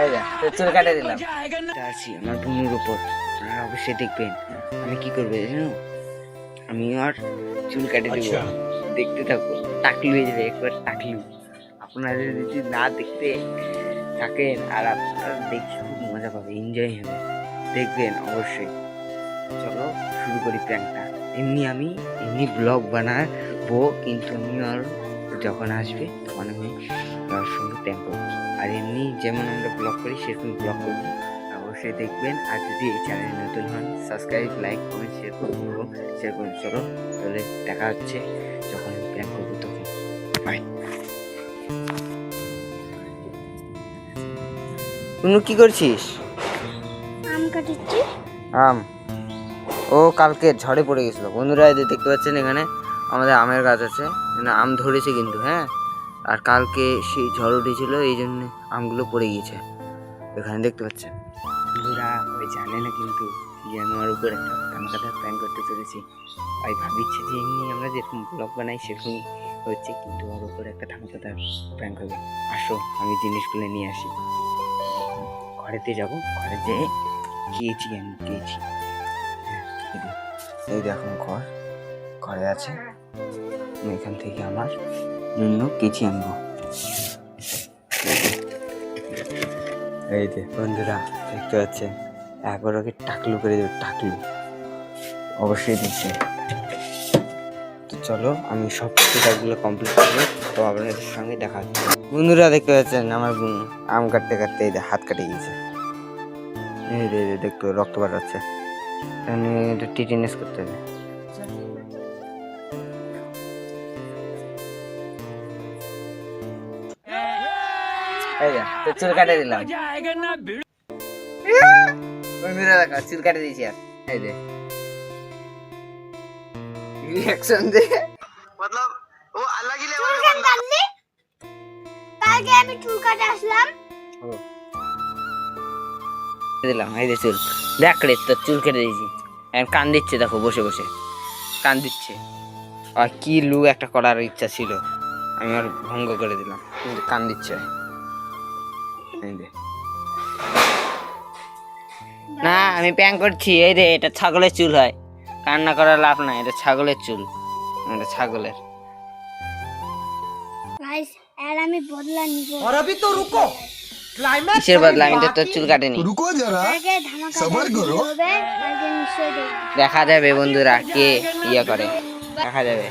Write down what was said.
এই যা তোর চুল কাটে দিলাম। আছি আমার বোনের উপর, আপনারা অবশ্যই দেখবেন আমি কি করবো জানো, আমি আর চুল কাটে দেবো, দেখতে থাকো, টাকলু হয়ে যাবে একবার টাকলু। আপনারা যদি না দেখতে থাকেন আর আপনারা দেখে খুব মজা পাবে, এনজয় হবে, দেখবেন অবশ্যই। চলো শুরু করি প্র্যাঙ্কটা। এমনি ব্লগ বানাবো, কিন্তু আমি আর যখন আসবে তখন আমি ওর সঙ্গে প্র্যাঙ্ক করবো। আর এমনি যেমন আমরা ব্লগ করি সেরকম ব্লগ করবো, অবশ্যই দেখবেন। আর যদি এই চ্যানেলে নতুন হন সাবস্ক্রাইব, লাইক, কমেন্ট, শেয়ার করুন এবং শেয়ার করুন। চলো তাহলে দেখা হচ্ছে যখন আমি প্র্যাঙ্ক করবো তখন। বাই। তুমি কি করছিস? আম কাটছি। আম? ও কালকে ঝড়ে পড়ে গেছিল বন্ধুরা, এই যে দেখতে পাচ্ছেন এখানে আমাদের আমের গাছ আছে, মানে আম ধরেছে কিন্তু, হ্যাঁ। আর কালকে সেই ঝড় উঠেছিল, এই জন্য আমগুলো পড়ে গিয়েছে, এখানে দেখতে পাচ্ছেন বন্ধুরা। ওই জানে না কিন্তু যে আমি ওর উপর একটা ধামাকাদার প্ল্যান করতে চলেছি। ওই ভাবিচ্ছে যে এমনি আমরা যেরকম ব্লগ বানাই সেরকমই হচ্ছে, কিন্তু ওর উপর একটা ধামাকাদার প্ল্যান হবে। আসো আমি জিনিসগুলো নিয়ে আসি, ঘরেতে যাবো, ঘরে যেয়ে খেয়েছি আমি খেয়েছি। এই দেখুন ঘরে আছে, আমি এখান থেকে আমার জন্য কেচি আনবো। এই যে বন্ধুরা দেখতে পাচ্ছেন, একবার ওকে টাকলু করে দেবে, টাকলু অবশ্যই দিচ্ছে। তো চলো আমি সব কাজগুলো কমপ্লিট করবো, তো আপনাদের সঙ্গে দেখা হচ্ছে। বন্ধুরা দেখতে পাচ্ছেন আমার বোন আম কাটতে কাটতে এই হাত কাটে গিয়েছে, এই যে দেখতে রক্ত বেরোচ্ছে, আমি এটা টিটেনাস করতে হবে। এই যা তোর চুল কাটে দিলাম। বন্ধুরা দেখো চুল কাটে দিয়েছি। আর এই যে রিঅ্যাকশন দে, मतलब वो अलग ही लेवल का बंदा। কালকে আমি চুল কাটে আসলাম। দিলাম এই যে চুল, দেখ রে তোর চুল কেটে দিয়েছি। এখন কান দিচ্ছে দেখো, বসে বসে কান দিচ্ছে। আর কি লুক একটা করার ইচ্ছা ছিল, আমি আর ভঙ্গ করে দিলাম, কিন্তু কান দিচ্ছে। এই যে না আমি প্যাং করছি, এই রে এটা ছাগলের চুল হয়, কান্না করার লাভ নাই, এটা ছাগলের চুল, এটা ছাগলের। গাইস আর আমি বদলা নিব। और अभी तो रुको, क्लाइमैक्स কিসের বদলা? আমি তো তোর চুল কাটেনি। रुको जरा, কালকে ধামাকা সবার করো। হবে, কালকে নিশ্চয়ই দেখব। দেখা যাবে বন্ধুরা কে ইয়ে করে, দেখা যাবে।